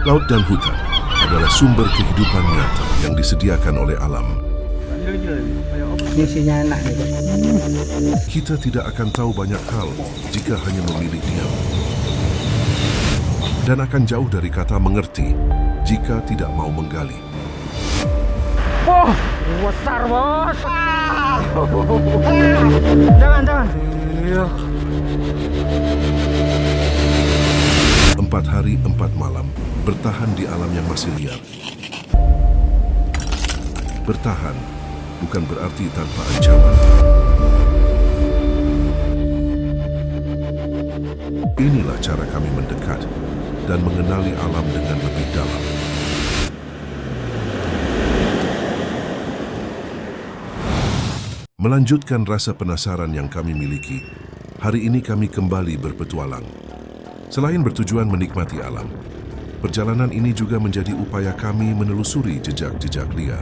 Laut dan hutan adalah sumber kehidupan nyata yang disediakan oleh alam. Isinya enak nih. Kita tidak akan tahu banyak hal jika hanya memilih diam. Dan akan jauh dari kata mengerti jika tidak mau menggali. Oh, besar bos. Jangan. 4 hari 4 malam bertahan di alam yang masih liar. Bertahan bukan berarti tanpa ancaman. Inilah cara kami mendekat dan mengenali alam dengan lebih dalam. Melanjutkan rasa penasaran yang kami miliki, hari ini kami kembali berpetualang. Selain bertujuan menikmati alam, perjalanan ini juga menjadi upaya kami menelusuri jejak-jejak liar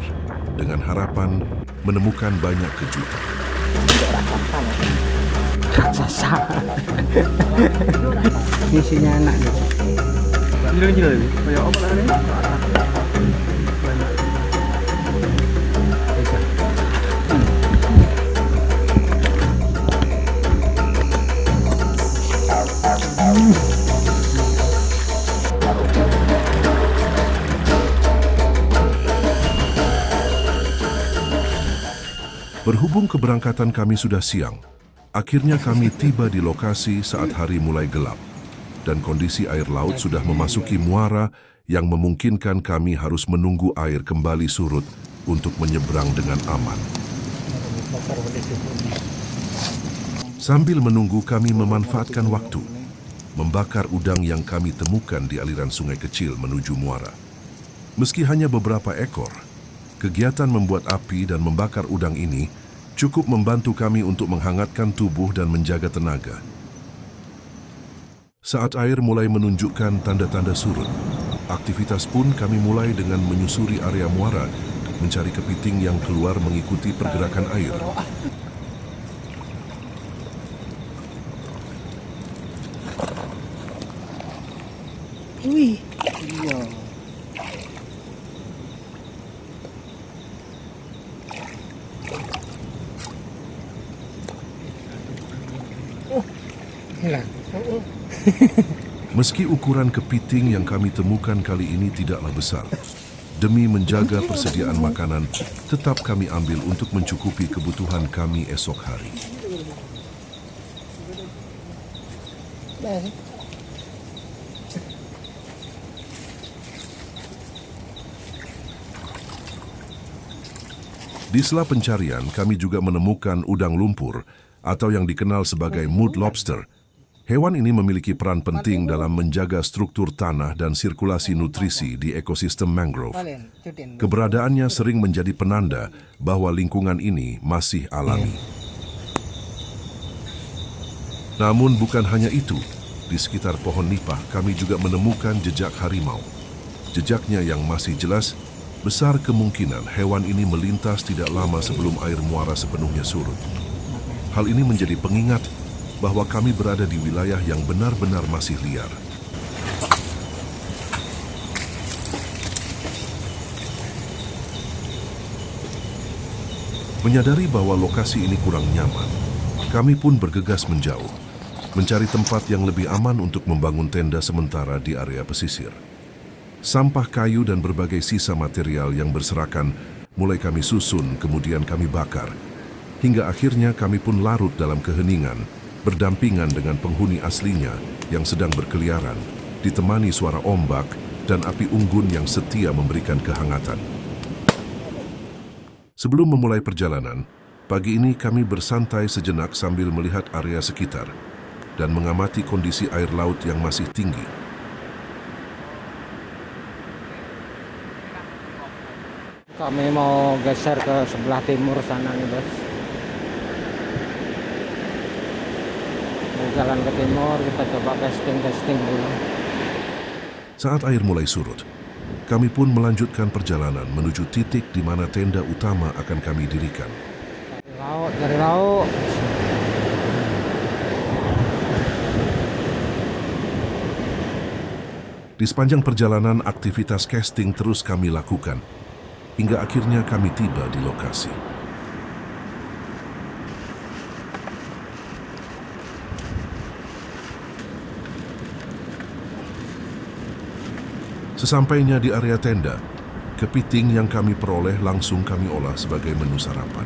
dengan harapan menemukan banyak kejutan. Raksasa. Isinya enak nih. Gila ini. Kayak apa namanya? Berhubung keberangkatan kami sudah siang, akhirnya kami tiba di lokasi saat hari mulai gelap dan kondisi air laut sudah memasuki muara yang memungkinkan kami harus menunggu air kembali surut untuk menyeberang dengan aman. Sambil menunggu kami memanfaatkan waktu, membakar udang yang kami temukan di aliran sungai kecil menuju muara. Meski hanya beberapa ekor, kegiatan membuat api dan membakar udang ini cukup membantu kami untuk menghangatkan tubuh dan menjaga tenaga. Saat air mulai menunjukkan tanda-tanda surut, aktivitas pun kami mulai dengan menyusuri area muara, mencari kepiting yang keluar mengikuti pergerakan air. Wih. Hilang. Meski ukuran kepiting yang kami temukan kali ini tidaklah besar, demi menjaga persediaan makanan, tetap kami ambil untuk mencukupi kebutuhan kami esok hari. Di sela pencarian, kami juga menemukan udang lumpur atau yang dikenal sebagai mud lobster. Hewan ini memiliki peran penting dalam menjaga struktur tanah dan sirkulasi nutrisi di ekosistem mangrove. Keberadaannya sering menjadi penanda bahwa lingkungan ini masih alami. Namun bukan hanya itu, di sekitar pohon nipah kami juga menemukan jejak harimau. Jejaknya yang masih jelas, besar kemungkinan hewan ini melintas tidak lama sebelum air muara sepenuhnya surut. Hal ini menjadi pengingat bahwa kami berada di wilayah yang benar-benar masih liar. Menyadari bahwa lokasi ini kurang nyaman, kami pun bergegas menjauh, mencari tempat yang lebih aman untuk membangun tenda sementara di area pesisir. Sampah kayu dan berbagai sisa material yang berserakan mulai kami susun, kemudian kami bakar, hingga akhirnya kami pun larut dalam keheningan, berdampingan dengan penghuni aslinya yang sedang berkeliaran, ditemani suara ombak dan api unggun yang setia memberikan kehangatan. Sebelum memulai perjalanan, pagi ini kami bersantai sejenak sambil melihat area sekitar dan mengamati kondisi air laut yang masih tinggi. Kami mau geser ke sebelah timur sana nih, Bos. Jalan ke timur, kita coba casting dulu. Saat air mulai surut, kami pun melanjutkan perjalanan menuju titik di mana tenda utama akan kami dirikan. Cari lauk. Di sepanjang perjalanan, aktivitas casting terus kami lakukan, hingga akhirnya kami tiba di lokasi. Sesampainya di area tenda, kepiting yang kami peroleh langsung kami olah sebagai menu sarapan.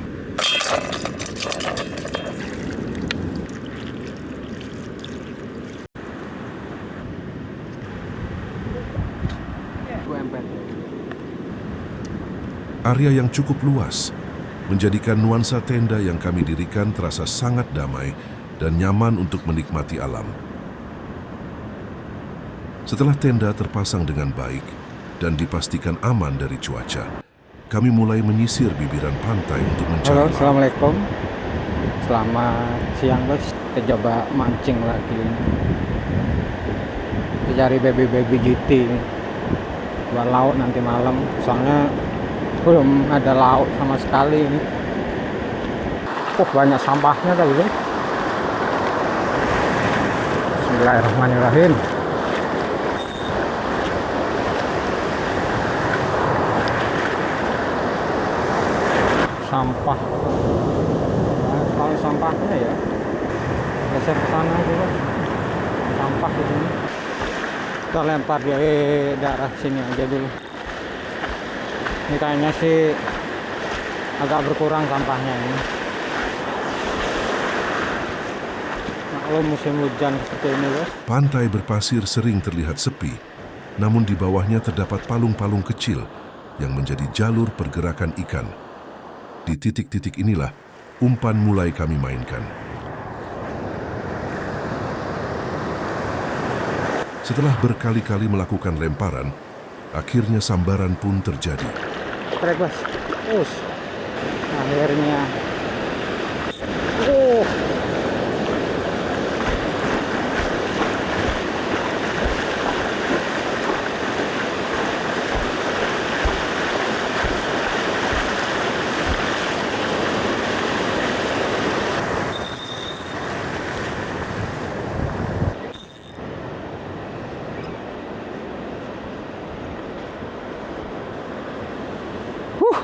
Area yang cukup luas menjadikan nuansa tenda yang kami dirikan terasa sangat damai dan nyaman untuk menikmati alam. Setelah tenda terpasang dengan baik dan dipastikan aman dari cuaca, kami mulai menyisir bibiran pantai untuk mencari. Halo, assalamualaikum. Selamat siang, guys. Kita coba mancing lagi. Kita cari baby GT buat laut nanti malam. Soalnya belum ada laut sama sekali ini. Banyak sampahnya tadi, guys. Bismillahirrahmanirrahim. Sampah. Nah, kalau sampahnya ya geser ke sana juga. Sampah di sini. Kita lempar di daerah sini aja dulu. Ini kayaknya sih agak berkurang sampahnya ini. Kalau musim hujan seperti ini, guys. Pantai berpasir sering terlihat sepi, namun di bawahnya terdapat palung-palung kecil yang menjadi jalur pergerakan ikan. Di titik-titik inilah umpan mulai kami mainkan. Setelah berkali-kali melakukan lemparan, akhirnya sambaran pun terjadi. Strike, guys. Akhirnya.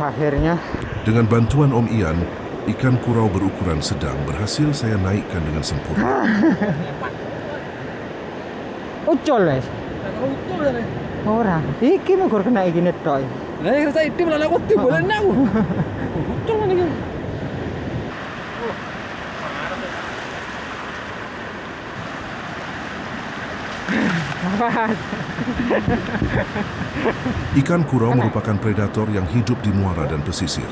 Akhirnya. Dengan bantuan Om Ian, ikan kurau berukuran sedang berhasil saya naikkan dengan sempurna. Ucul, guys. Ora, iki mau kena iki netok. Lah iki saya tim lan aku tim boleh nang. Ucul kan iki. Ikan kurau merupakan predator yang hidup di muara dan pesisir.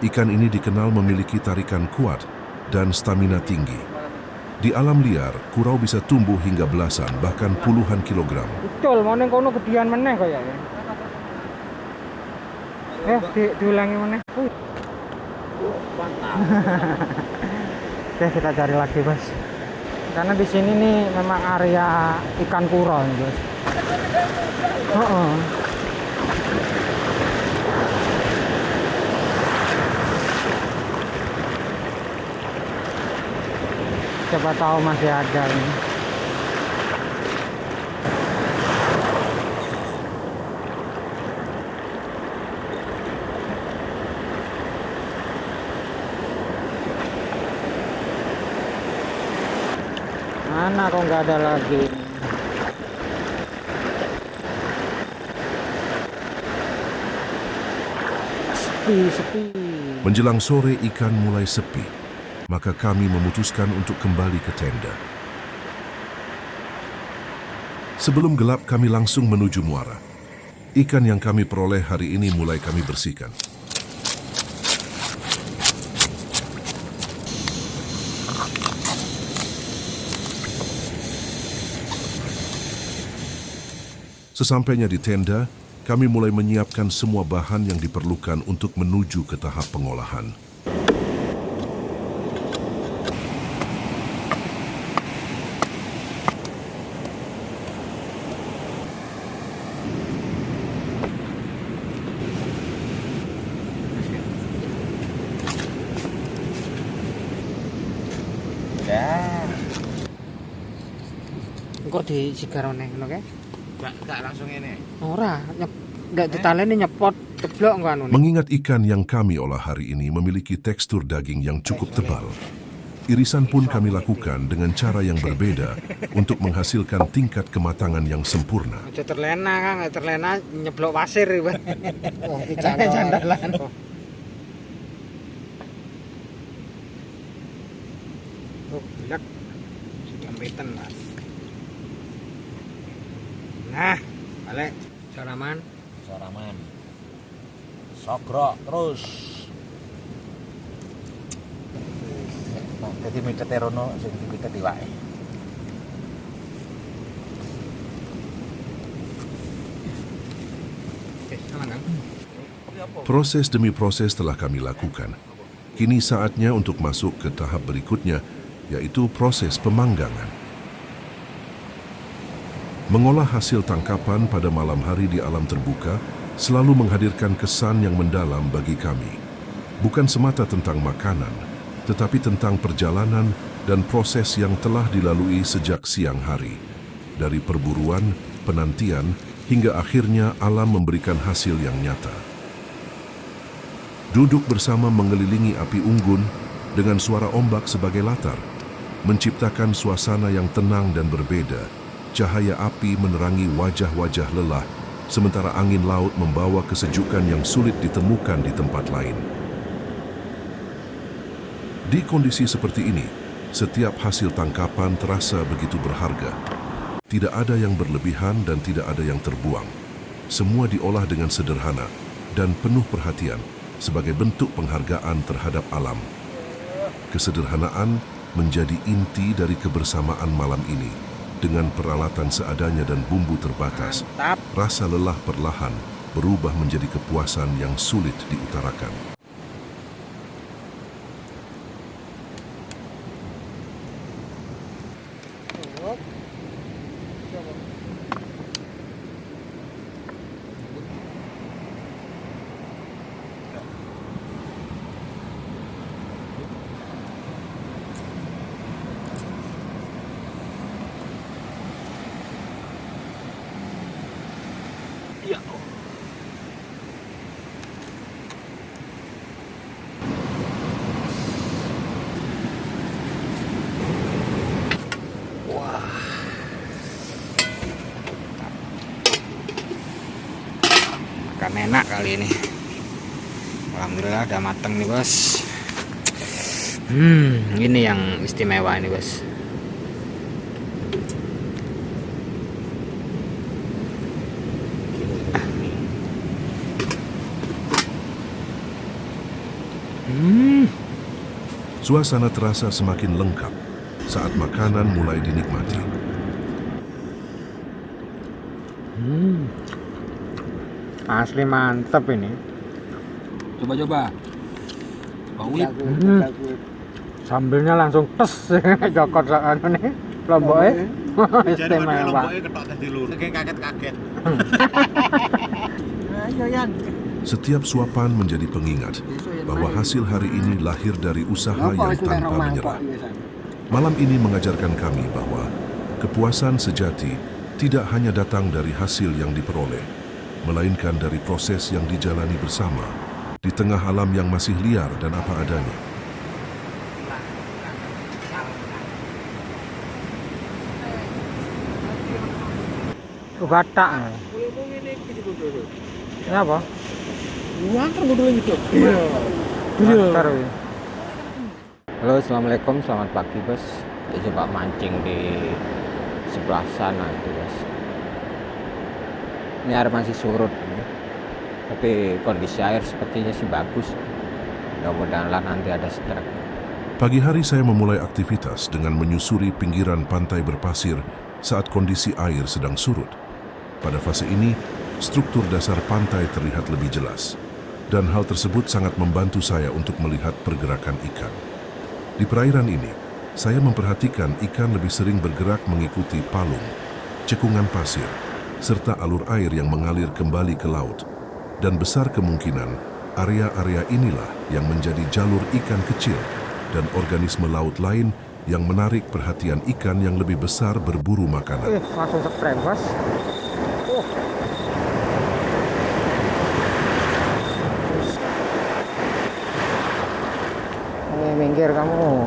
Ikan ini dikenal memiliki tarikan kuat dan stamina tinggi. Di alam liar, kurau bisa tumbuh hingga belasan bahkan puluhan kilogram. Betul, mau neng kono gedean meneh kayaknya. Diulangi meneh. Oke, kita cari lagi, Bos. Karena di sini nih memang area ikan kurau nih, guys. Siapa tahu masih ada nih. Mana kok nggak ada lagi? Sepi. Menjelang sore ikan mulai sepi, maka kami memutuskan untuk kembali ke tenda. Sebelum gelap kami langsung menuju muara. Ikan yang kami peroleh hari ini mulai kami bersihkan. Sesampainya di tenda, kami mulai menyiapkan semua bahan yang diperlukan untuk menuju ke tahap pengolahan. Kok di sigarone ngono kae? Gak langsung ini. Ora, ndak ditaleni nyepot ceblok ngono. Mengingat ikan yang kami olah hari ini memiliki tekstur daging yang cukup tebal, irisan pun kami lakukan dengan cara yang berbeda untuk menghasilkan tingkat kematangan yang sempurna. Aja terlena, Kang, terlena nyeblok pasir iki. Oh, iki candalan. Oh, blek. Jambetan, Mas. Nah, balik Soraman. Soraman. Sogrok terus. Nah, jadi micet rono sing dipicet diwae. Oke, aman, Kang. Proses demi proses telah kami lakukan. Kini saatnya untuk masuk ke tahap berikutnya, yaitu proses pemanggangan. Mengolah hasil tangkapan pada malam hari di alam terbuka selalu menghadirkan kesan yang mendalam bagi kami. Bukan semata tentang makanan, tetapi tentang perjalanan dan proses yang telah dilalui sejak siang hari. Dari perburuan, penantian, hingga akhirnya alam memberikan hasil yang nyata. Duduk bersama mengelilingi api unggun dengan suara ombak sebagai latar, menciptakan suasana yang tenang dan berbeda. Cahaya api menerangi wajah-wajah lelah, sementara angin laut membawa kesejukan yang sulit ditemukan di tempat lain. Di kondisi seperti ini, setiap hasil tangkapan terasa begitu berharga. Tidak ada yang berlebihan dan tidak ada yang terbuang. Semua diolah dengan sederhana dan penuh perhatian sebagai bentuk penghargaan terhadap alam. Kesederhanaan menjadi inti dari kebersamaan malam ini. Dengan peralatan seadanya dan bumbu terbatas, rasa lelah perlahan berubah menjadi kepuasan yang sulit diutarakan. Makan enak kali ini. Alhamdulillah udah mateng nih, Bos. Ini yang istimewa ini, Bos. Suasana terasa semakin lengkap saat makanan mulai dinikmati. Asli mantep ini. Coba-coba. Bauit. Sambelnya langsung tes jokot anu nih. Lomboknya istimewa. Kaget-kaget. Ayo, Yan. Setiap suapan menjadi pengingat bahwa hasil hari ini lahir dari usaha yang tanpa menyerah. Malam ini mengajarkan kami bahwa kepuasan sejati tidak hanya datang dari hasil yang diperoleh, melainkan dari proses yang dijalani bersama di tengah alam yang masih liar dan apa adanya. Batak. Ini apa? Uang kan kudu gitu. Iya. Halo, assalamualaikum, selamat pagi, Bos. Kita coba mancing di sebelah sana itu, Bos. Ini air masih surut, tapi kondisi air sepertinya sih bagus. Mudah-mudahan nanti ada strike. Pagi hari saya memulai aktivitas dengan menyusuri pinggiran pantai berpasir saat kondisi air sedang surut. Pada fase ini, struktur dasar pantai terlihat lebih jelas, dan hal tersebut sangat membantu saya untuk melihat pergerakan ikan. Di perairan ini, saya memperhatikan ikan lebih sering bergerak mengikuti palung, cekungan pasir, serta alur air yang mengalir kembali ke laut. Dan besar kemungkinan, area-area inilah yang menjadi jalur ikan kecil dan organisme laut lain yang menarik perhatian ikan yang lebih besar berburu makanan. Langsung strike, Bos. Minggir kamu.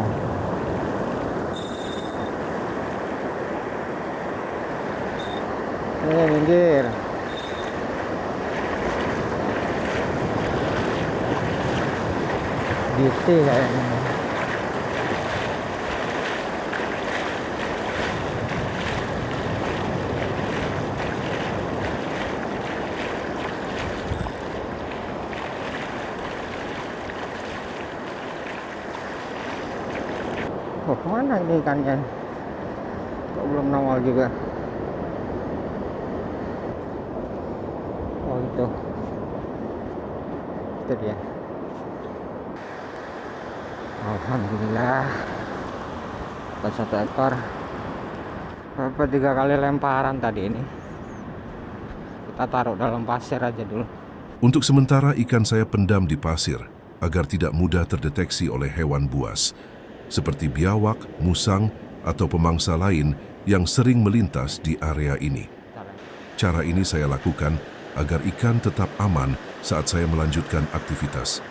Minggir. Gitu kayaknya. Oh, kemana ini ikannya? Kok belum nongol juga? Oh, itu dia. Alhamdulillah, dapat 1 ekor. Dapat 3 kali lemparan tadi ini. Kita taruh dalam pasir aja dulu. Untuk sementara ikan saya pendam di pasir agar tidak mudah terdeteksi oleh hewan buas seperti biawak, musang, atau pemangsa lain yang sering melintas di area ini. Cara ini saya lakukan agar ikan tetap aman saat saya melanjutkan aktivitas.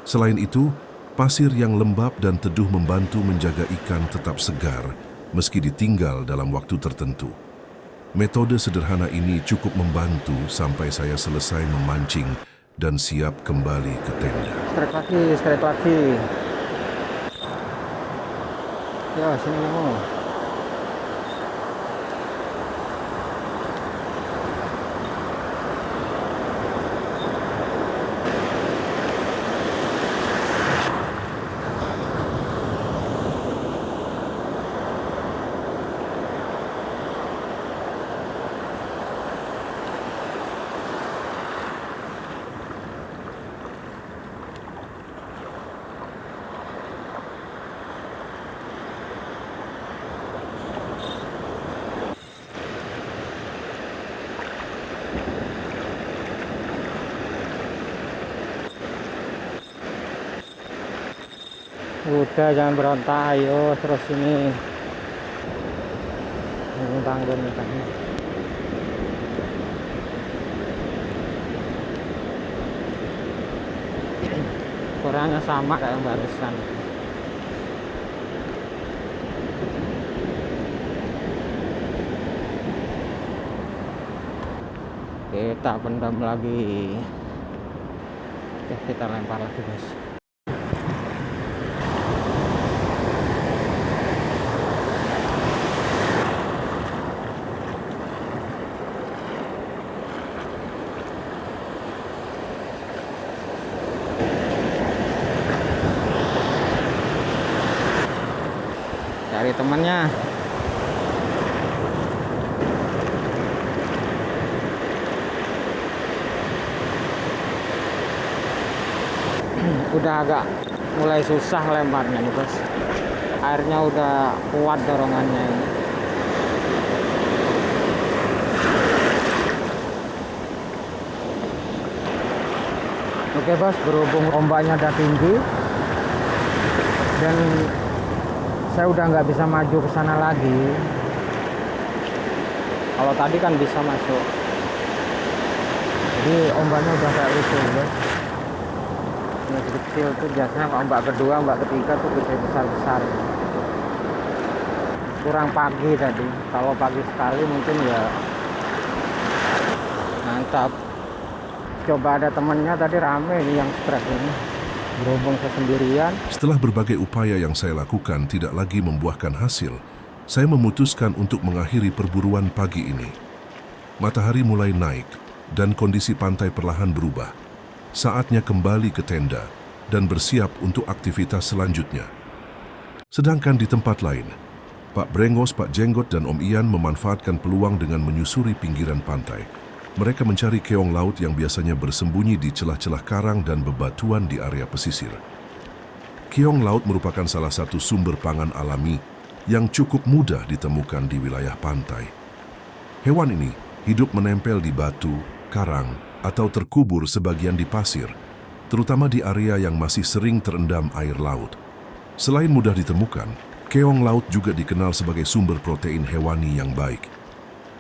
Selain itu, pasir yang lembab dan teduh membantu menjaga ikan tetap segar meski ditinggal dalam waktu tertentu. Metode sederhana ini cukup membantu sampai saya selesai memancing dan siap kembali ke tenda. Strike lagi. Ya, sini kamu. Udah, jangan berontak, ayo terus ini. Tanggung ikannya. Ukurannya sama kayak yang barusan. Kita pendam lagi. Oke, kita lempar lagi, guys. Cari temannya. Udah agak mulai susah lemparnya nih, Bos. Airnya udah kuat dorongannya ini. Oke, Bos, berhubung ombaknya udah tinggi dan saya udah nggak bisa maju ke sana lagi. Kalau tadi kan bisa masuk. Jadi ombaknya udah kayak gitu, Bos. Yang kecil tuh biasanya ombak kedua, ombak ketiga tuh gede besar-besar. Kurang pagi tadi. Kalau pagi sekali mungkin ya mantap. Coba ada temennya tadi rame nih yang strike ini. Berhubung saya sendirian. Setelah berbagai upaya yang saya lakukan tidak lagi membuahkan hasil, saya memutuskan untuk mengakhiri perburuan pagi ini. Matahari mulai naik dan kondisi pantai perlahan berubah. Saatnya kembali ke tenda dan bersiap untuk aktivitas selanjutnya. Sedangkan di tempat lain, Pak Brengos, Pak Jenggot, dan Om Ian memanfaatkan peluang dengan menyusuri pinggiran pantai. Mereka mencari keong laut yang biasanya bersembunyi di celah-celah karang dan bebatuan di area pesisir. Keong laut merupakan salah satu sumber pangan alami yang cukup mudah ditemukan di wilayah pantai. Hewan ini hidup menempel di batu, karang, atau terkubur sebagian di pasir, terutama di area yang masih sering terendam air laut. Selain mudah ditemukan, keong laut juga dikenal sebagai sumber protein hewani yang baik.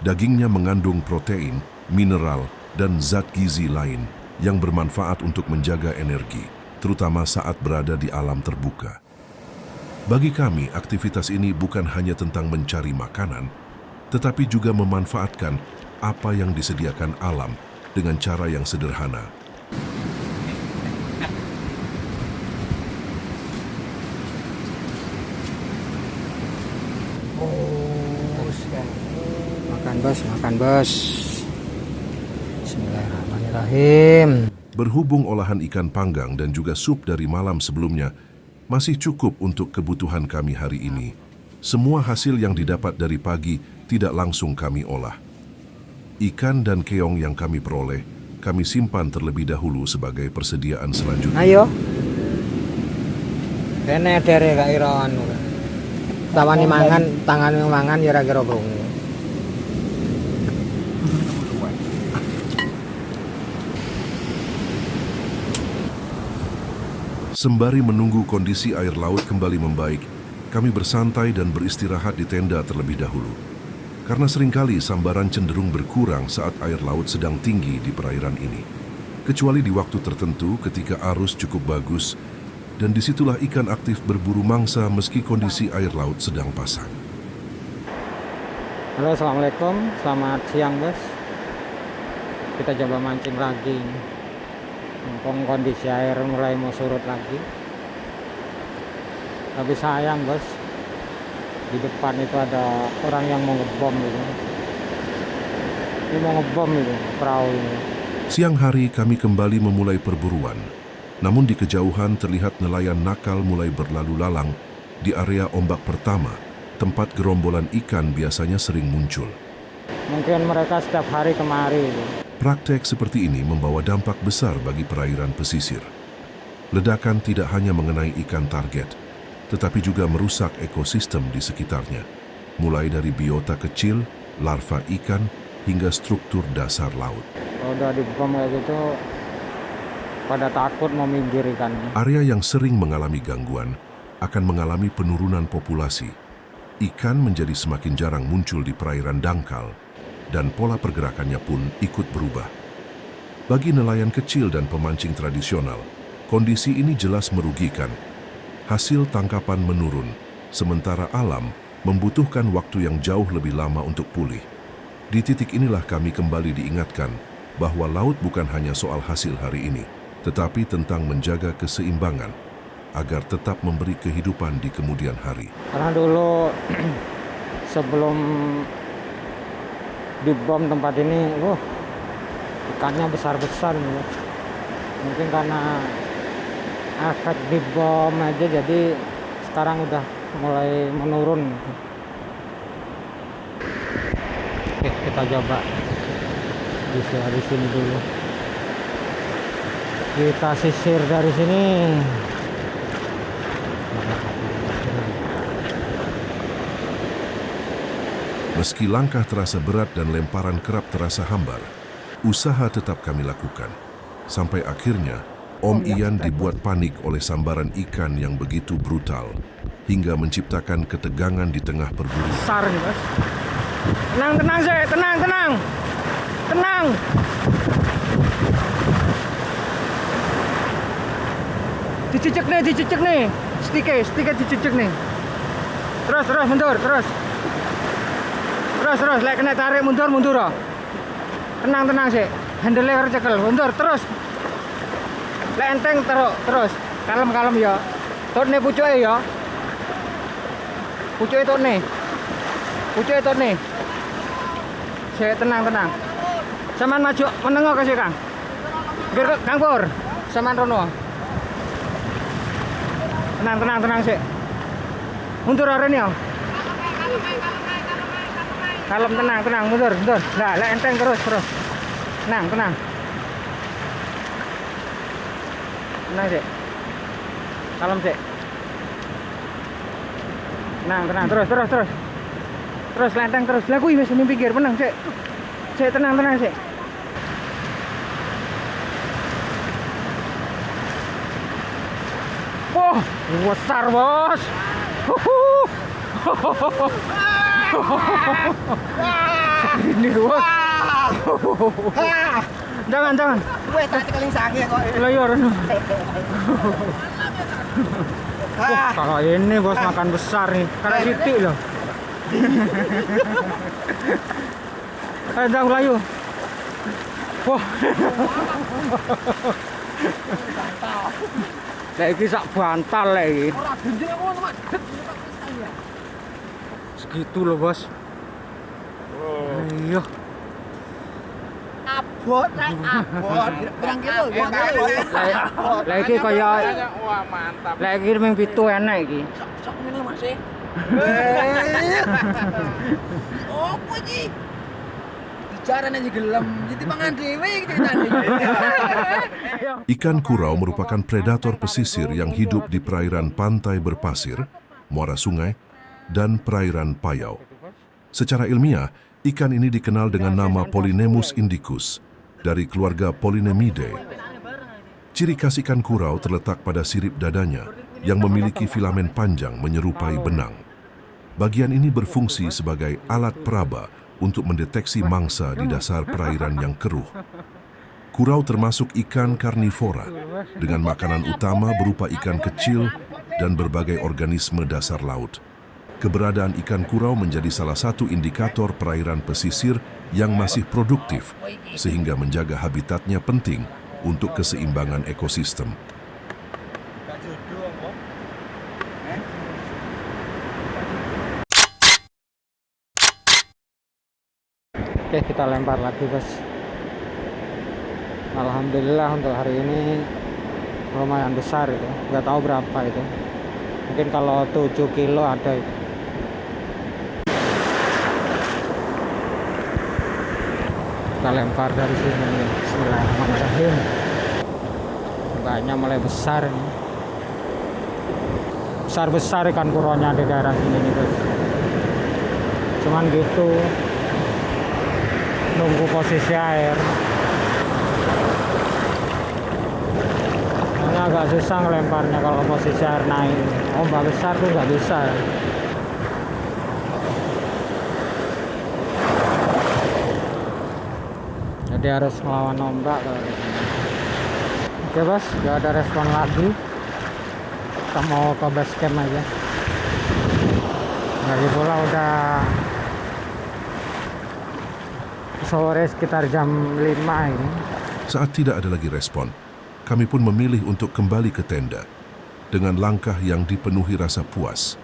Dagingnya mengandung protein mineral, dan zat gizi lain yang bermanfaat untuk menjaga energi, terutama saat berada di alam terbuka. Bagi kami, aktivitas ini bukan hanya tentang mencari makanan, tetapi juga memanfaatkan apa yang disediakan alam dengan cara yang sederhana. Makan bos. Bismillahirrahmanirrahim. Berhubung olahan ikan panggang dan juga sup dari malam sebelumnya masih cukup untuk kebutuhan kami hari ini, semua hasil yang didapat dari pagi tidak langsung kami olah. Ikan dan keong yang kami peroleh, kami simpan terlebih dahulu sebagai persediaan selanjutnya. Ayo. Kene dere gak ira anu. Tawani mangan, tangane mangan ya ra kira krungu. Sembari menunggu kondisi air laut kembali membaik, kami bersantai dan beristirahat di tenda terlebih dahulu. Karena seringkali sambaran cenderung berkurang saat air laut sedang tinggi di perairan ini. Kecuali di waktu tertentu ketika arus cukup bagus, dan disitulah ikan aktif berburu mangsa meski kondisi air laut sedang pasang. Halo, assalamualaikum, selamat siang bos. Kita coba mancing lagi. Mumpung kondisi air mulai mau surut lagi. Tapi sayang bos, di depan itu ada orang yang mau ngebom gitu. Ini mau ngebom itu perahu ini. Siang hari kami kembali memulai perburuan. Namun di kejauhan terlihat nelayan nakal mulai berlalu lalang di area ombak pertama, tempat gerombolan ikan biasanya sering muncul. Mungkin mereka setiap hari kemari itu. Praktek seperti ini membawa dampak besar bagi perairan pesisir. Ledakan tidak hanya mengenai ikan target, tetapi juga merusak ekosistem di sekitarnya, mulai dari biota kecil, larva ikan, hingga struktur dasar laut. Kalau udah dibom kayak gitu, pada takut mau minggir ikannya. Area yang sering mengalami gangguan akan mengalami penurunan populasi. Ikan menjadi semakin jarang muncul di perairan dangkal, dan pola pergerakannya pun ikut berubah. Bagi nelayan kecil dan pemancing tradisional, kondisi ini jelas merugikan. Hasil tangkapan menurun, sementara alam membutuhkan waktu yang jauh lebih lama untuk pulih. Di titik inilah kami kembali diingatkan bahwa laut bukan hanya soal hasil hari ini, tetapi tentang menjaga keseimbangan agar tetap memberi kehidupan di kemudian hari. Karena dulu sebelum dibom tempat ini, ikannya besar-besar nih. Mungkin karena efek dibom aja, jadi sekarang udah mulai menurun. Oke, kita coba di sini dulu. Kita sisir dari sini. Meski langkah terasa berat dan lemparan kerap terasa hambar, usaha tetap kami lakukan. Sampai akhirnya, Om Ian dibuat panik oleh sambaran ikan yang begitu brutal, hingga menciptakan ketegangan di tengah perburuan. Besar nih, Mas. Tenang, saya. Tenang. Dicicik nih. Stika dicicik nih. Terus, mundur, terus. Terus, lek kena tarik mundur. Oh. Tenang sih. Handle harus cekel, mundur, terus. Lek enteng terus. Kalem ya. Tone pucuke ya. Pucuke tone. Sik tenang. Saman maju menengok kasih Kang. Kang Pur. Saman rono. Tenang sih. Mundur arene ya. Kalem, tenang, mundur. Nah, lek enteng terus. Tenang. Tenang sih. Kalem sih. Tenang, terus. Terus lenteng terus. Lah kuwi wis pinggir, meneng sik. Sik tenang sik. Wah, besar, Bos. Ini, Bos. Jangan. Weh, tadi kali sange kok. Layar. Kalau ini bos makan besar nih, karena titik loh. Jangan layu. Wah. Lagi sak bantal lagi. Segitu loh bos. Iya. Abot. Berang kilo, Lagi kayak Wah, mantap. lagi ming pitu enak iki. sok minum masih. Opo iki? Bicara aja gelem, jadi mangan dhewe iki ceritane. Ikan kurau merupakan predator pesisir yang hidup di perairan pantai berpasir, muara sungai, dan perairan payau. Secara ilmiah, ikan ini dikenal dengan nama Polynemus indicus dari keluarga Polynemidae. Ciri khas ikan kurau terletak pada sirip dadanya yang memiliki filamen panjang menyerupai benang. Bagian ini berfungsi sebagai alat peraba untuk mendeteksi mangsa di dasar perairan yang keruh. Kurau termasuk ikan karnivora dengan makanan utama berupa ikan kecil dan berbagai organisme dasar laut. Keberadaan ikan kurau menjadi salah satu indikator perairan pesisir yang masih produktif, sehingga menjaga habitatnya penting untuk keseimbangan ekosistem. Oke, kita lempar lagi bos. Alhamdulillah untuk hari ini lumayan besar itu, nggak tahu berapa itu. Mungkin kalau 7 kilo ada itu. Kita lempar dari sini. Bismillahirrahmanirrahim. Banyak mulai besar ini. Besar ikan kuraunya di daerah sini nih bos. Cuman gitu, nunggu posisi air. Ini agak susah ngelemparnya kalau posisi air naik. Ombak besar tuh nggak bisa. Jadi harus melawan ombak kalau di sini. Oke bos, nggak ada respon lagi. Kita mau ke base camp aja. Lagi pula udah sore sekitar jam 5 ini. Saat tidak ada lagi respon, kami pun memilih untuk kembali ke tenda. Dengan langkah yang dipenuhi rasa puas,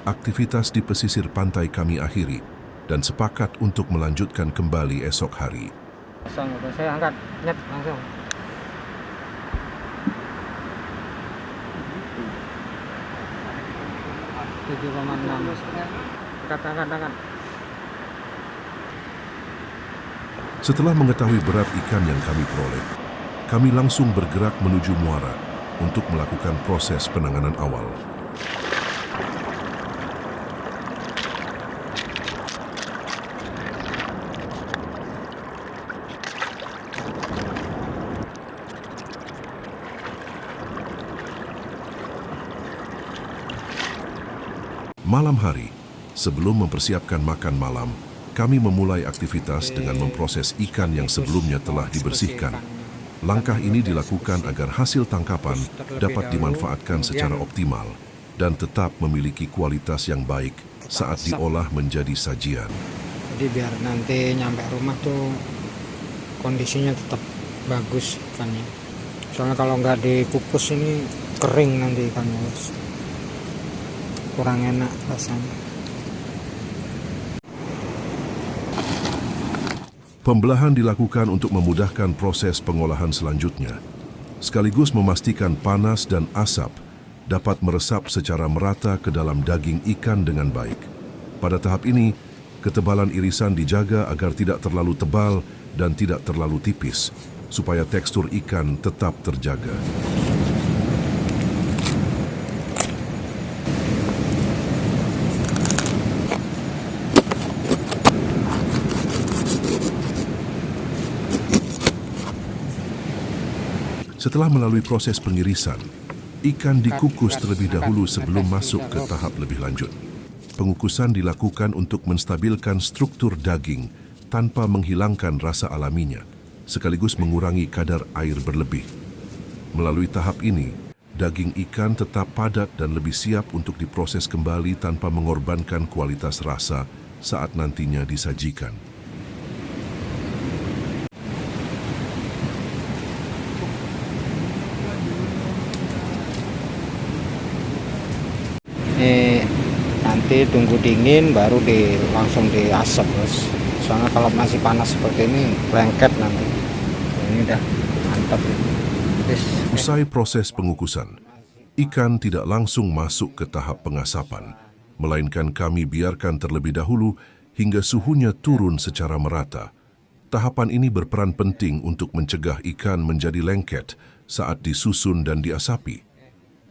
aktivitas di pesisir pantai kami akhiri dan sepakat untuk melanjutkan kembali esok hari. Langsung, saya angkat, nyet langsung. Tujuh koma enam. Angkat. Setelah mengetahui berat ikan yang kami peroleh, kami langsung bergerak menuju muara untuk melakukan proses penanganan awal. Malam hari, sebelum mempersiapkan makan malam, kami memulai aktivitas dengan memproses ikan yang sebelumnya telah dibersihkan. Langkah ini dilakukan agar hasil tangkapan dapat dimanfaatkan secara optimal dan tetap memiliki kualitas yang baik saat diolah menjadi sajian. Jadi biar nanti nyampe rumah tuh kondisinya tetap bagus ikannya. Soalnya kalau nggak dikukus ini kering nanti ikannya, kurang enak rasanya. Pembelahan dilakukan untuk memudahkan proses pengolahan selanjutnya, sekaligus memastikan panas dan asap dapat meresap secara merata ke dalam daging ikan dengan baik. Pada tahap ini, ketebalan irisan dijaga agar tidak terlalu tebal dan tidak terlalu tipis, supaya tekstur ikan tetap terjaga. Setelah melalui proses pengirisan, ikan dikukus terlebih dahulu sebelum masuk ke tahap lebih lanjut. Pengukusan dilakukan untuk menstabilkan struktur daging tanpa menghilangkan rasa alaminya, sekaligus mengurangi kadar air berlebih. Melalui tahap ini, daging ikan tetap padat dan lebih siap untuk diproses kembali tanpa mengorbankan kualitas rasa saat nantinya disajikan. Ini nanti tunggu dingin baru langsung diasap, Bos. Soalnya kalau masih panas seperti ini lengket nanti. Ini udah mantap. Usai proses pengukusan, ikan tidak langsung masuk ke tahap pengasapan, melainkan kami biarkan terlebih dahulu hingga suhunya turun secara merata. Tahapan ini berperan penting untuk mencegah ikan menjadi lengket saat disusun dan diasapi.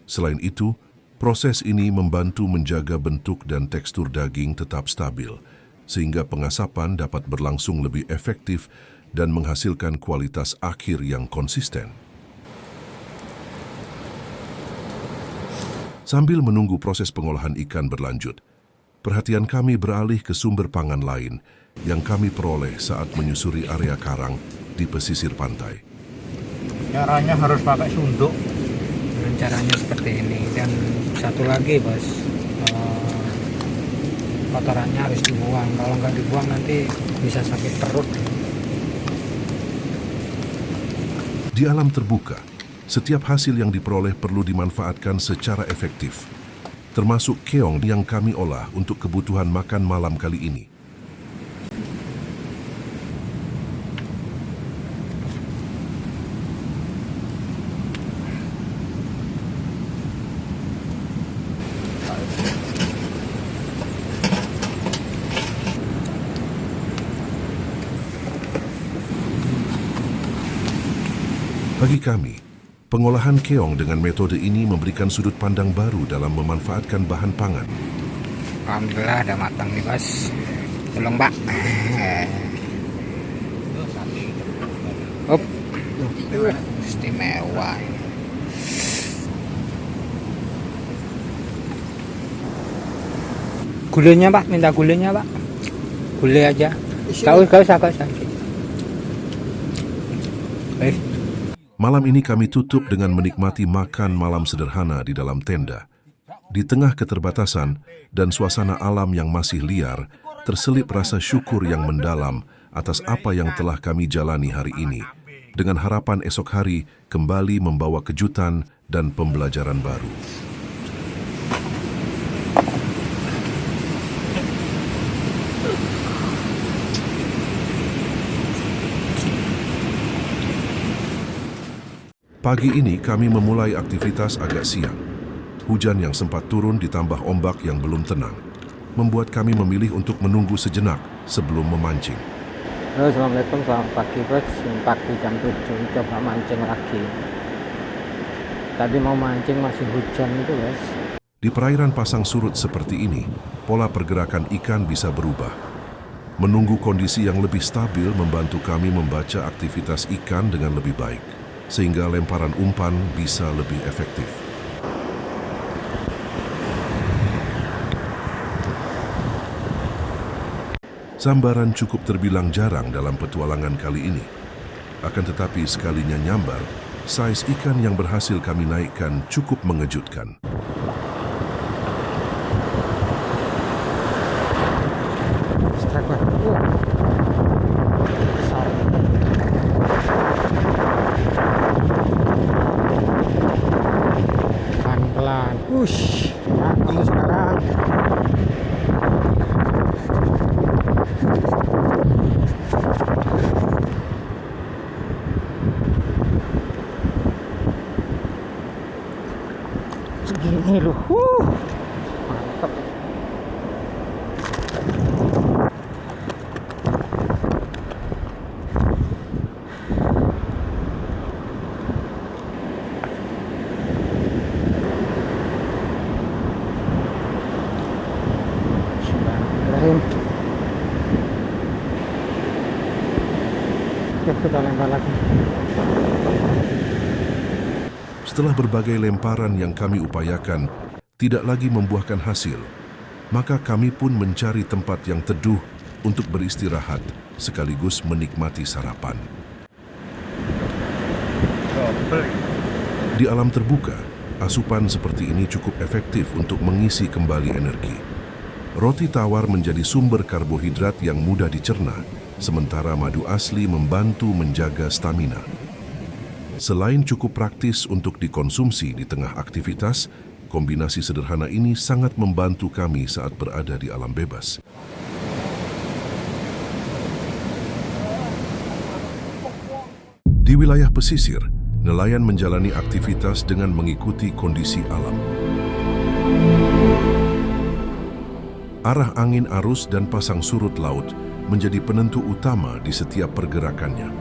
Selain itu, proses ini membantu menjaga bentuk dan tekstur daging tetap stabil, sehingga pengasapan dapat berlangsung lebih efektif dan menghasilkan kualitas akhir yang konsisten. Sambil menunggu proses pengolahan ikan berlanjut, perhatian kami beralih ke sumber pangan lain yang kami peroleh saat menyusuri area karang di pesisir pantai. Caranya harus pakai sunduk. Dan caranya seperti ini. Dan satu lagi, Bos, kotorannya harus dibuang. Kalau nggak dibuang nanti bisa sakit perut. Di alam terbuka, setiap hasil yang diperoleh perlu dimanfaatkan secara efektif, termasuk keong yang kami olah untuk kebutuhan makan malam kali ini. Bagi kami, pengolahan keong dengan metode ini memberikan sudut pandang baru dalam memanfaatkan bahan pangan. Alhamdulillah ada matang nih, Bos. Tolong, Pak. Hop. Istimewa. Gulenya, Pak, minta gulenya, Pak. Gulai aja. Kau usah. Malam ini kami tutup dengan menikmati makan malam sederhana di dalam tenda. Di tengah keterbatasan dan suasana alam yang masih liar, terselip rasa syukur yang mendalam atas apa yang telah kami jalani hari ini, dengan harapan esok hari kembali membawa kejutan dan pembelajaran baru. Pagi ini kami memulai aktivitas agak siang. Hujan yang sempat turun ditambah ombak yang belum tenang, membuat kami memilih untuk menunggu sejenak sebelum memancing. Halo, Assalamualaikum, selamat pagi, Bos. Pagi jam 7, coba mancing lagi. Tadi mau mancing masih hujan itu, Bos. Di perairan pasang surut seperti ini, pola pergerakan ikan bisa berubah. Menunggu kondisi yang lebih stabil membantu kami membaca aktivitas ikan dengan lebih baik, sehingga lemparan umpan bisa lebih efektif. Sambaran cukup terbilang jarang dalam petualangan kali ini. Akan tetapi sekalinya nyambar, saiz ikan yang berhasil kami naikkan cukup mengejutkan. Pelan-pelan. Wush. Nah, kamu sekarang. Gini loh. Mantap. Kita lempar lagi. Setelah berbagai lemparan yang kami upayakan tidak lagi membuahkan hasil, maka kami pun mencari tempat yang teduh untuk beristirahat sekaligus menikmati sarapan. Di alam terbuka, asupan seperti ini cukup efektif untuk mengisi kembali energi. Roti tawar menjadi sumber karbohidrat yang mudah dicerna, sementara madu asli membantu menjaga stamina. Selain cukup praktis untuk dikonsumsi di tengah aktivitas, kombinasi sederhana ini sangat membantu kami saat berada di alam bebas. Di wilayah pesisir, nelayan menjalani aktivitas dengan mengikuti kondisi alam. Arah angin arus dan pasang surut laut menjadi penentu utama di setiap pergerakannya.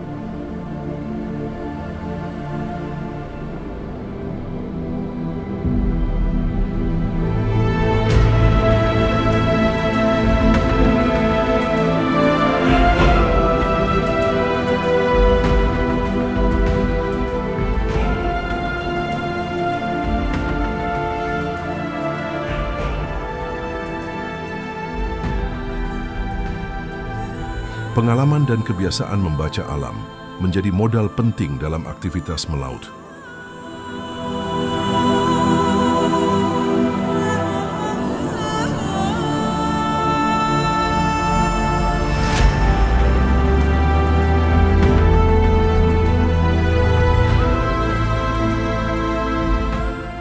Pengalaman dan kebiasaan membaca alam menjadi modal penting dalam aktivitas melaut.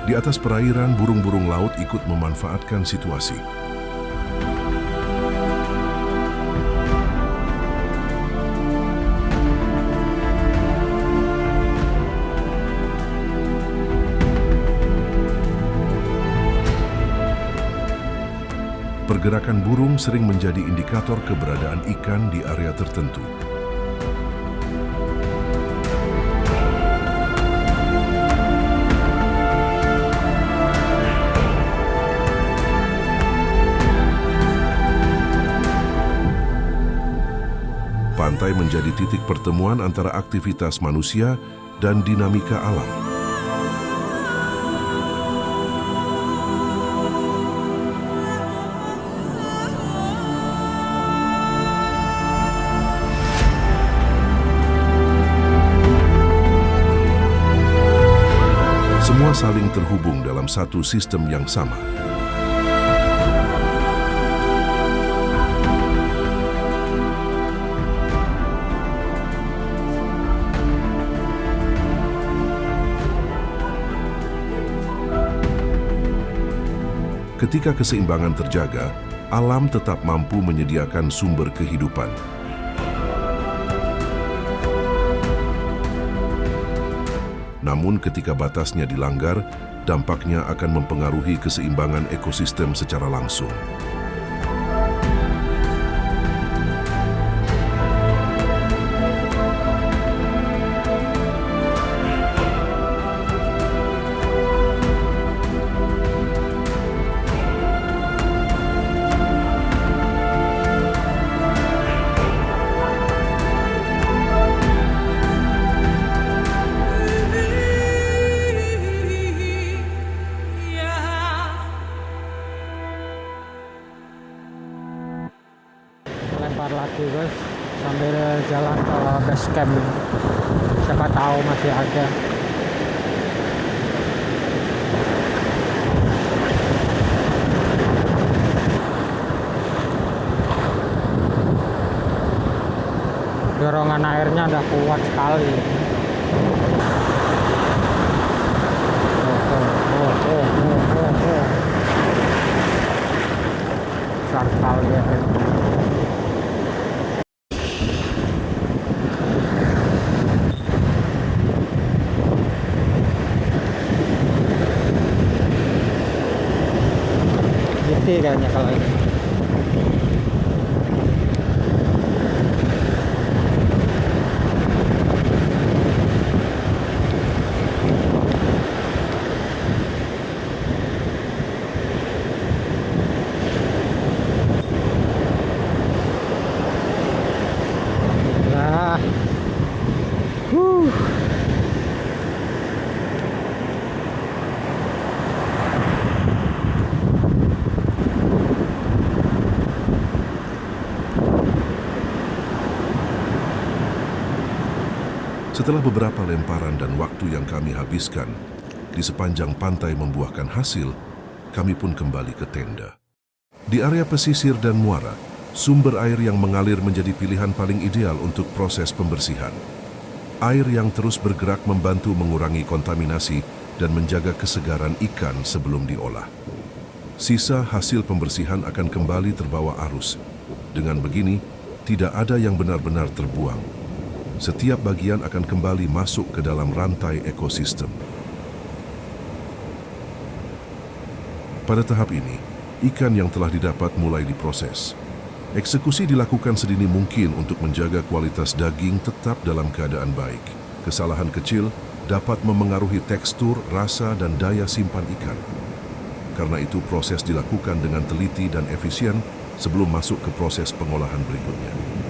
Di atas perairan, burung-burung laut ikut memanfaatkan situasi. Pergerakan burung sering menjadi indikator keberadaan ikan di area tertentu. Pantai menjadi titik pertemuan antara aktivitas manusia dan dinamika alam. Semua saling terhubung dalam satu sistem yang sama. Ketika keseimbangan terjaga, alam tetap mampu menyediakan sumber kehidupan. Namun ketika batasnya dilanggar, dampaknya akan mempengaruhi keseimbangan ekosistem secara langsung. Lempar lagi guys sambil jalan ke base camp, siapa tahu masih ada. Dorongan airnya udah kuat sekali. Besar sekali ya. Kayaknya kalau ini nah. Setelah beberapa lemparan dan waktu yang kami habiskan di sepanjang pantai membuahkan hasil, kami pun kembali ke tenda. Di area pesisir dan muara, sumber air yang mengalir menjadi pilihan paling ideal untuk proses pembersihan. Air yang terus bergerak membantu mengurangi kontaminasi dan menjaga kesegaran ikan sebelum diolah. Sisa hasil pembersihan akan kembali terbawa arus. Dengan begini, tidak ada yang benar-benar terbuang. Setiap bagian akan kembali masuk ke dalam rantai ekosistem. Pada tahap ini, ikan yang telah didapat mulai diproses. Eksekusi dilakukan sedini mungkin untuk menjaga kualitas daging tetap dalam keadaan baik. Kesalahan kecil dapat memengaruhi tekstur, rasa, dan daya simpan ikan. Karena itu, proses dilakukan dengan teliti dan efisien sebelum masuk ke proses pengolahan berikutnya.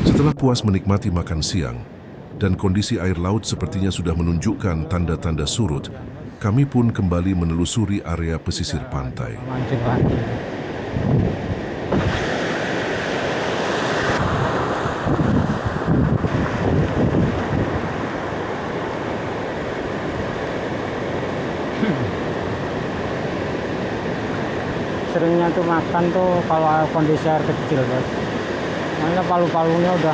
Setelah puas menikmati makan siang, dan kondisi air laut sepertinya sudah menunjukkan tanda-tanda surut, kami pun kembali menelusuri area pesisir pantai. Mancing lagi. Seringnya tuh makan tuh kalau kondisi air kecil, Bos. Makanya palu-palunya udah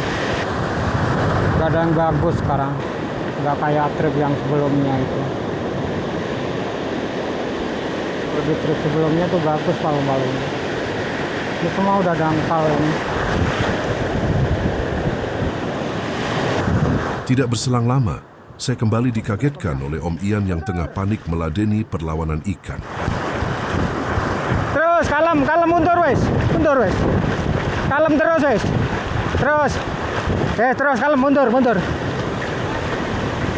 gak ada yang bagus sekarang, nggak kayak trip yang sebelumnya itu. Di trip sebelumnya tuh bagus palu-palunya. Ini semua udah dangkal ini. Tidak berselang lama, saya kembali dikagetkan oleh Om Ian yang tengah panik meladeni perlawanan ikan. Terus kalem mundur wes, kalem terus wes, terus kalem mundur,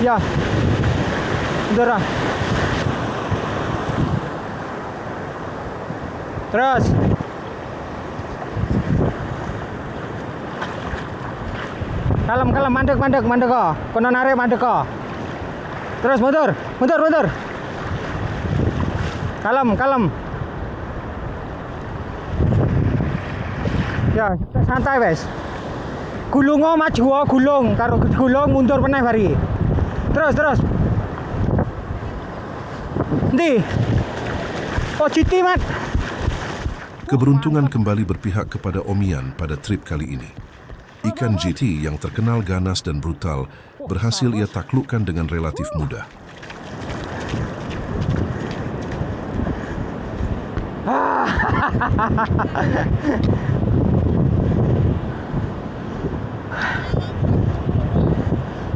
ya, mundur lah, terus, kalem mandek kok, kono narik mandek kok, terus mundur, kalem. Ya, santai wes. Gulung maju gulung, karo gulung mundur meneh bari. Terus. Ndi? Oh, citi mat. Keberuntungan kembali berpihak kepada Om Ian pada trip kali ini. Ikan GT yang terkenal ganas dan brutal berhasil ia taklukkan dengan relatif mudah.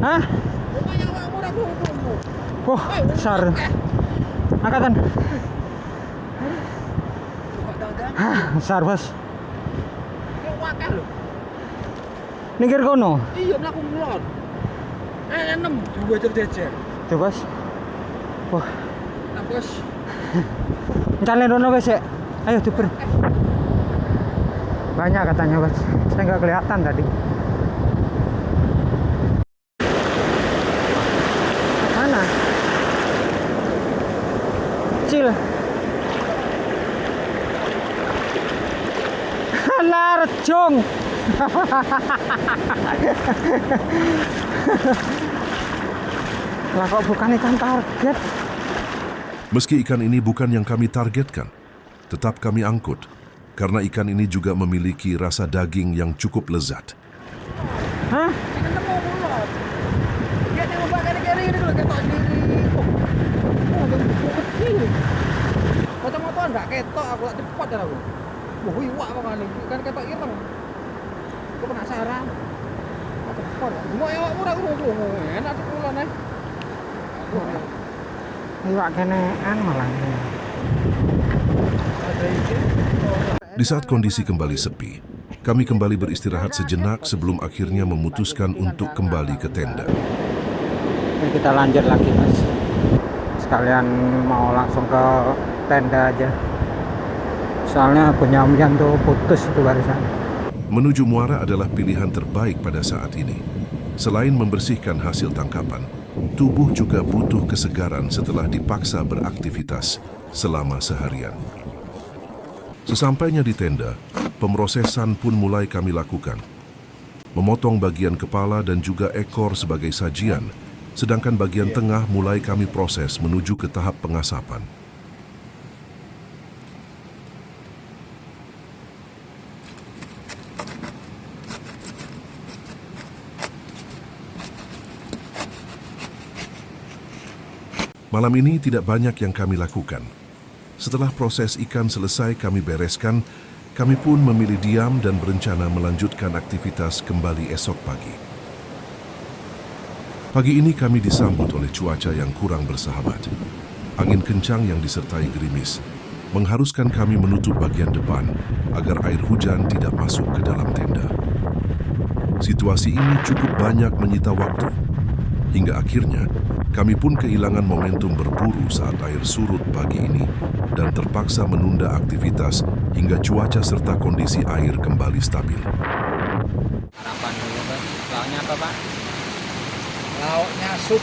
Hah? Wah, besar. Angkatan. Besar, Bos. Ningkir kono. Iya, mlaku mulon. 6 dua jejer. Tuh, Bos. Wah, Nah, Bos. Encalen rono guys ya. Ayo duper. Banyak katanya, Bos. Saya nggak kelihatan tadi. Mana? Kecil. Alah, rejong. Lah kok bukan ikan target? Meski ikan ini bukan yang kami targetkan, tetap kami angkut, karena ikan ini juga memiliki rasa daging yang cukup lezat. Hah? Dia tengok kiri-kiri ini kalau ketok sendiri. Oh, kecil. Motor-motor enggak ketok, aku tak cepat dah aku. Wah, iwak apa kali? Kan ketok ireng. Aku penasaran. Aku cepat. Mau iwak murah aku enak tuh pulang nih. Iwak kenean malah. Di saat kondisi kembali sepi, kami kembali beristirahat sejenak sebelum akhirnya memutuskan untuk kembali ke tenda. Ini kita lanjut lagi, Mas. Sekalian mau langsung ke tenda aja. Soalnya punya Om Ian tuh putus itu barusan. Menuju muara adalah pilihan terbaik pada saat ini. Selain membersihkan hasil tangkapan, tubuh juga butuh kesegaran setelah dipaksa beraktivitas selama seharian. Sesampainya di tenda, pemrosesan pun mulai kami lakukan. Memotong bagian kepala dan juga ekor sebagai sajian, sedangkan bagian tengah mulai kami proses menuju ke tahap pengasapan. Malam ini tidak banyak yang kami lakukan. Setelah proses ikan selesai kami bereskan, kami pun memilih diam dan berencana melanjutkan aktivitas kembali esok pagi. Pagi ini kami disambut oleh cuaca yang kurang bersahabat. Angin kencang yang disertai gerimis mengharuskan kami menutup bagian depan agar air hujan tidak masuk ke dalam tenda. Situasi ini cukup banyak menyita waktu. Hingga akhirnya, kami pun kehilangan momentum berburu saat air surut pagi ini dan terpaksa menunda aktivitas hingga cuaca serta kondisi air kembali stabil. Harapan dulu, Pak. Lauknya apa, Pak? Lauknya sup.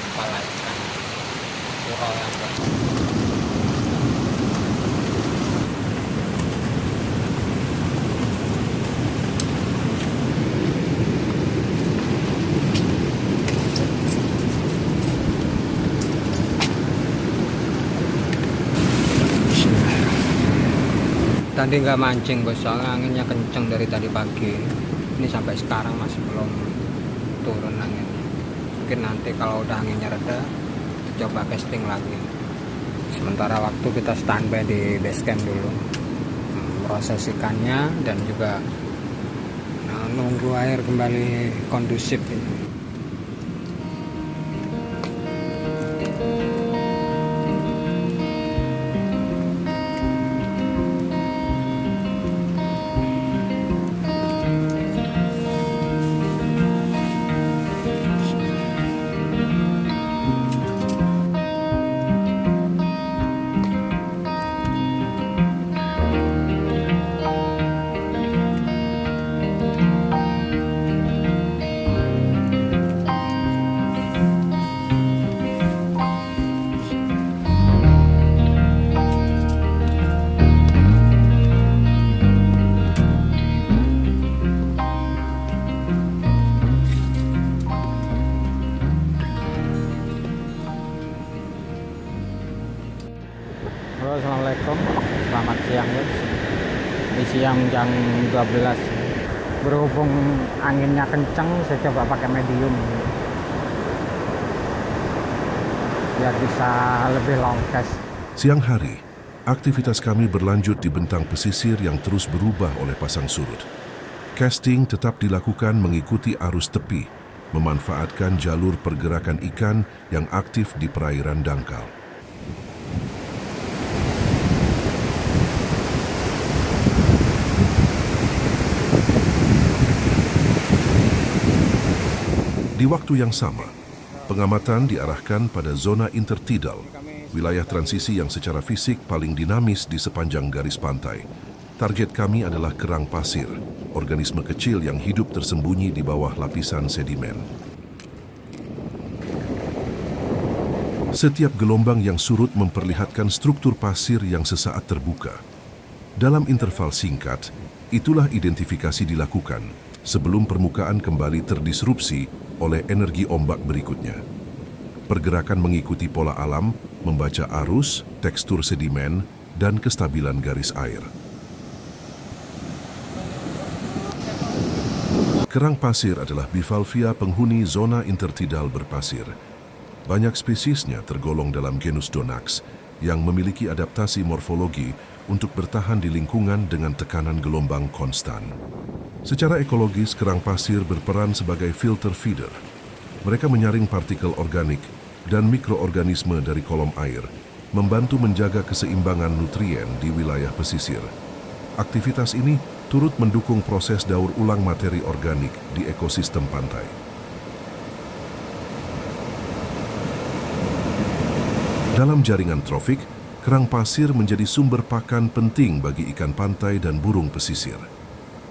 Kepala ikan. Kurau yang tadi nggak mancing bos, soalnya anginnya kenceng dari tadi pagi. Ini sampai sekarang masih belum turun anginnya. Mungkin nanti kalau udah anginnya reda, kita coba casting lagi. Sementara waktu kita standby di base camp dulu, proses ikannya dan juga nunggu air kembali kondusif ini. Halo, assalamualaikum. Selamat siang guys. Di siang jam 12. Berhubung anginnya kenceng, saya coba pakai medium biar bisa lebih long cast. Siang hari, aktivitas kami berlanjut di bentang pesisir yang terus berubah oleh pasang surut. Casting tetap dilakukan mengikuti arus tepi, memanfaatkan jalur pergerakan ikan yang aktif di perairan dangkal. Di waktu yang sama, pengamatan diarahkan pada zona intertidal, wilayah transisi yang secara fisik paling dinamis di sepanjang garis pantai. Target kami adalah kerang pasir, organisme kecil yang hidup tersembunyi di bawah lapisan sedimen. Setiap gelombang yang surut memperlihatkan struktur pasir yang sesaat terbuka. Dalam interval singkat, itulah identifikasi dilakukan sebelum permukaan kembali terdisrupsi oleh energi ombak berikutnya. Pergerakan mengikuti pola alam, membaca arus, tekstur sedimen, dan kestabilan garis air. Kerang pasir adalah bivalvia penghuni zona intertidal berpasir. Banyak spesiesnya tergolong dalam genus Donax yang memiliki adaptasi morfologi untuk bertahan di lingkungan dengan tekanan gelombang konstan. Secara ekologis, kerang pasir berperan sebagai filter feeder. Mereka menyaring partikel organik dan mikroorganisme dari kolom air, membantu menjaga keseimbangan nutrien di wilayah pesisir. Aktivitas ini turut mendukung proses daur ulang materi organik di ekosistem pantai. Dalam jaringan trofik, kerang pasir menjadi sumber pakan penting bagi ikan pantai dan burung pesisir.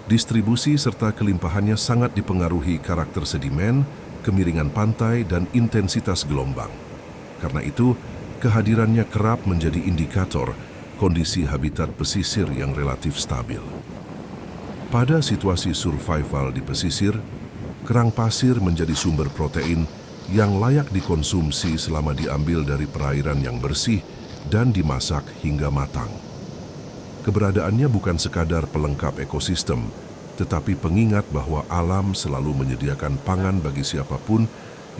Distribusi serta kelimpahannya sangat dipengaruhi karakter sedimen, kemiringan pantai, dan intensitas gelombang. Karena itu, kehadirannya kerap menjadi indikator kondisi habitat pesisir yang relatif stabil. Pada situasi survival di pesisir, kerang pasir menjadi sumber protein yang layak dikonsumsi selama diambil dari perairan yang bersih dan dimasak hingga matang. Keberadaannya bukan sekadar pelengkap ekosistem, tetapi pengingat bahwa alam selalu menyediakan pangan bagi siapapun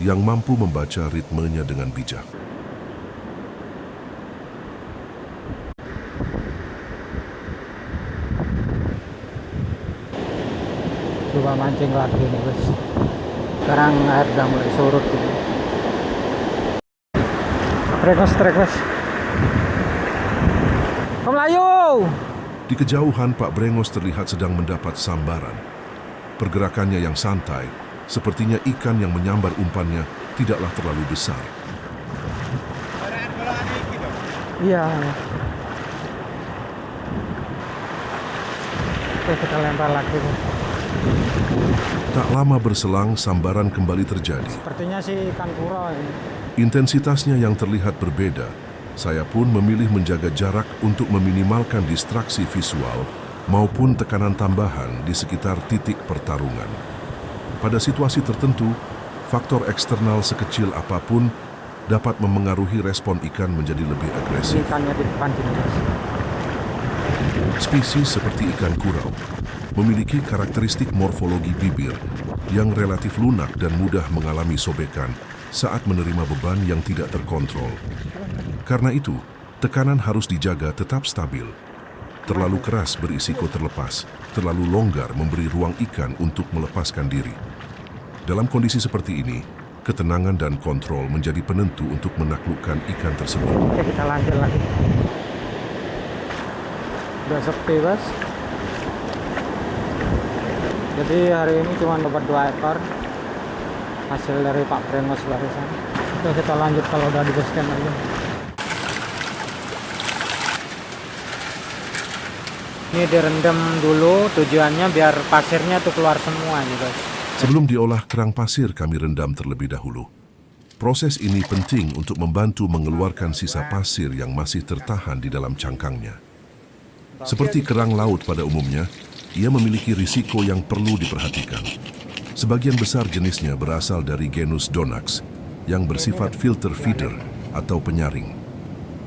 yang mampu membaca ritmenya dengan bijak. Coba mancing lagi nih guys. Sekarang air udah mulai surut gitu. Trek mas. Melayu. Di kejauhan, Pak Brengos terlihat sedang mendapat sambaran. Pergerakannya yang santai, sepertinya ikan yang menyambar umpannya tidaklah terlalu besar. Iya. Oke, kita lempar lagi. Tak lama berselang, sambaran kembali terjadi. Sepertinya sih ikan kura ini. Intensitasnya yang terlihat berbeda. Saya pun memilih menjaga jarak untuk meminimalkan distraksi visual maupun tekanan tambahan di sekitar titik pertarungan. Pada situasi tertentu, faktor eksternal sekecil apapun dapat memengaruhi respon ikan menjadi lebih agresif. Ikannya di depan sini guys. Spesies seperti ikan kurau memiliki karakteristik morfologi bibir yang relatif lunak dan mudah mengalami sobekan saat menerima beban yang tidak terkontrol. Karena itu, tekanan harus dijaga tetap stabil. Terlalu keras berisiko terlepas, terlalu longgar memberi ruang ikan untuk melepaskan diri. Dalam kondisi seperti ini, ketenangan dan kontrol menjadi penentu untuk menaklukkan ikan tersebut. Oke, kita lanjut lagi. Udah sepi guys. Jadi hari ini cuma dapat 2 ekor hasil dari Pak Brengos barusan. Oke, kita lanjut kalau udah di base camp aja. Ini direndam dulu, tujuannya biar pasirnya tuh keluar semua nih guys. Sebelum diolah kerang pasir, kami rendam terlebih dahulu. Proses ini penting untuk membantu mengeluarkan sisa pasir yang masih tertahan di dalam cangkangnya. Seperti kerang laut pada umumnya, ia memiliki risiko yang perlu diperhatikan. Sebagian besar jenisnya berasal dari genus Donax, yang bersifat filter feeder atau penyaring.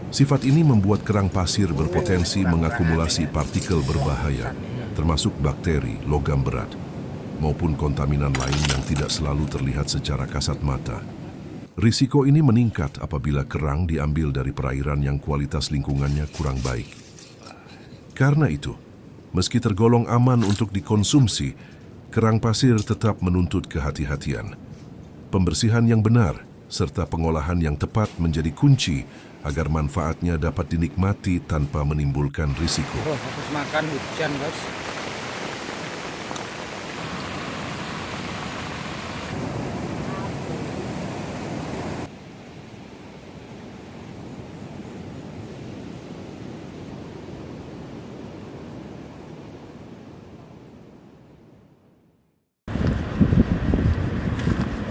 Sifat ini membuat kerang pasir berpotensi mengakumulasi partikel berbahaya, termasuk bakteri, logam berat, maupun kontaminan lain yang tidak selalu terlihat secara kasat mata. Risiko ini meningkat apabila kerang diambil dari perairan yang kualitas lingkungannya kurang baik. Karena itu, meski tergolong aman untuk dikonsumsi, kerang pasir tetap menuntut kehati-hatian. Pembersihan yang benar serta pengolahan yang tepat menjadi kunci agar manfaatnya dapat dinikmati tanpa menimbulkan risiko. Oh, habis makan hujan guys.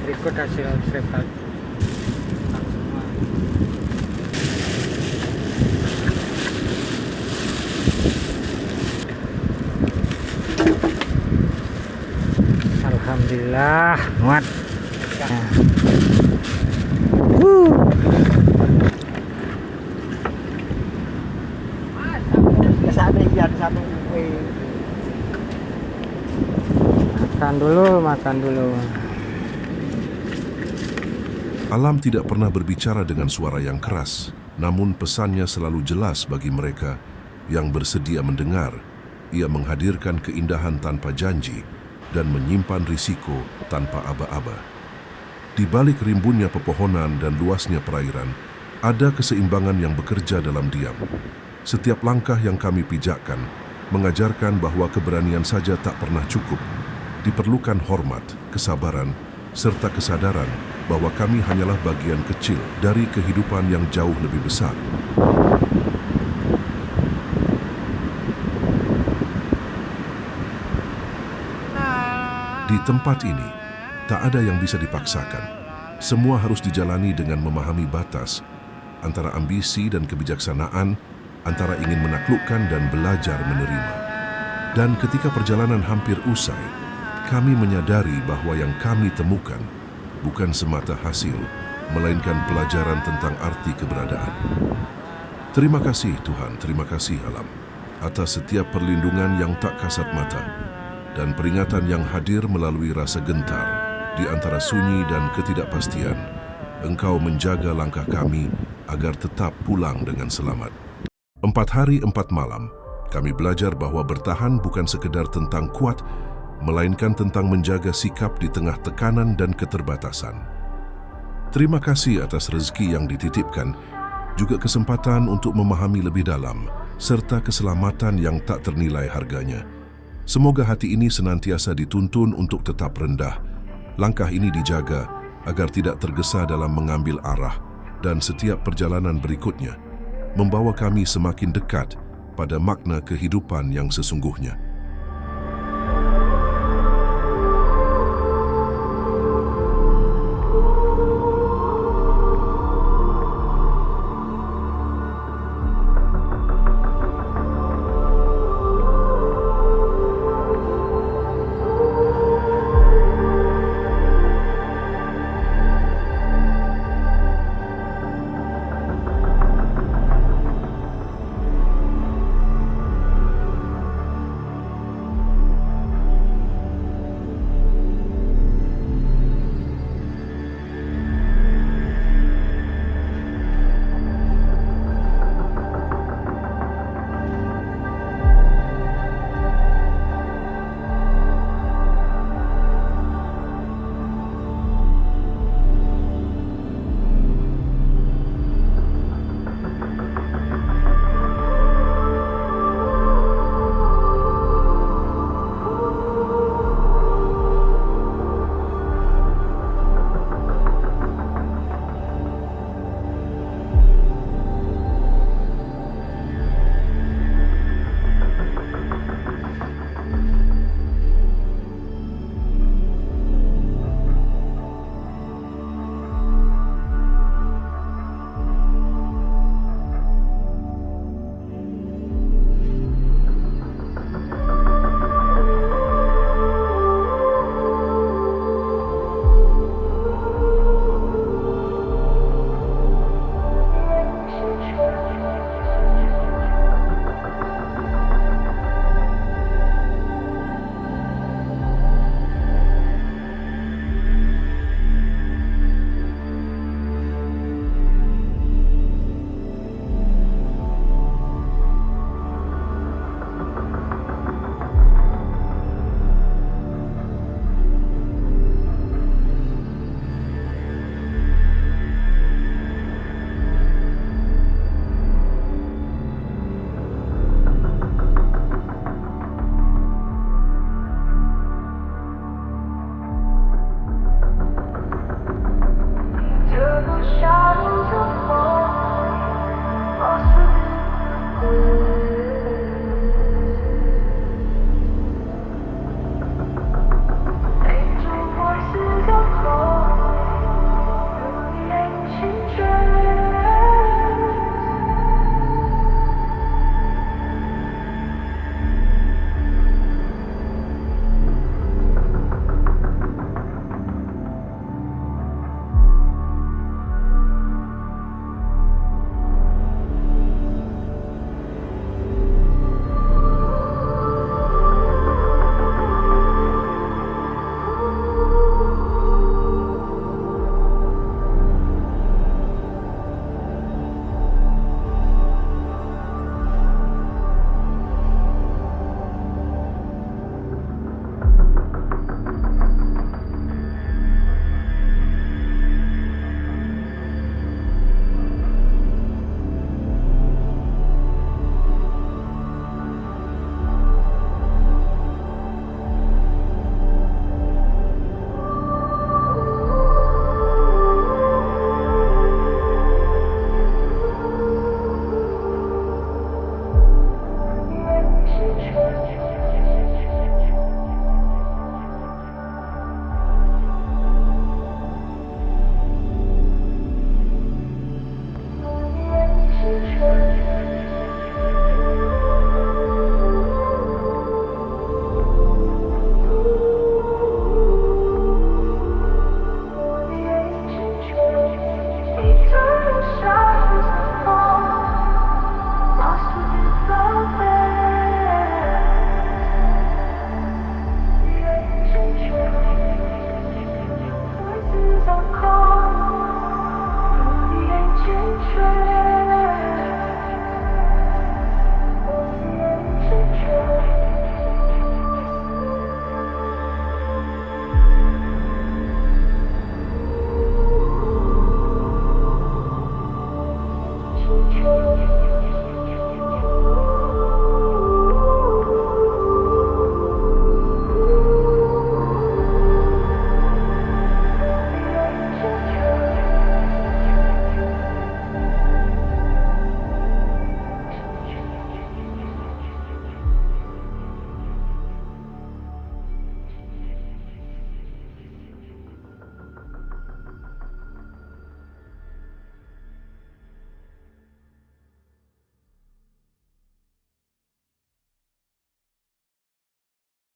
Berikut hasil trip tadi. Alhamdulillah, muat. Makan dulu. Alam tidak pernah berbicara dengan suara yang keras, namun pesannya selalu jelas bagi mereka yang bersedia mendengar. Ia menghadirkan keindahan tanpa janji dan menyimpan risiko tanpa aba-aba. Di balik rimbunnya pepohonan dan luasnya perairan, ada keseimbangan yang bekerja dalam diam. Setiap langkah yang kami pijakkan mengajarkan bahwa keberanian saja tak pernah cukup. Diperlukan hormat, kesabaran, serta kesadaran bahwa kami hanyalah bagian kecil dari kehidupan yang jauh lebih besar. Di tempat ini, tak ada yang bisa dipaksakan. Semua harus dijalani dengan memahami batas antara ambisi dan kebijaksanaan, antara ingin menaklukkan dan belajar menerima. Dan ketika perjalanan hampir usai, kami menyadari bahwa yang kami temukan bukan semata hasil, melainkan pelajaran tentang arti keberadaan. Terima kasih Tuhan, terima kasih alam, atas setiap perlindungan yang tak kasat mata dan peringatan yang hadir melalui rasa gentar di antara sunyi dan ketidakpastian. Engkau menjaga langkah kami agar tetap pulang dengan selamat. 4 hari 4 malam, kami belajar bahwa bertahan bukan sekedar tentang kuat, melainkan tentang menjaga sikap di tengah tekanan dan keterbatasan. Terima kasih atas rezeki yang dititipkan, juga kesempatan untuk memahami lebih dalam, serta keselamatan yang tak ternilai harganya. Semoga hati ini senantiasa dituntun untuk tetap rendah. Langkah ini dijaga agar tidak tergesa dalam mengambil arah, dan setiap perjalanan berikutnya membawa kami semakin dekat pada makna kehidupan yang sesungguhnya.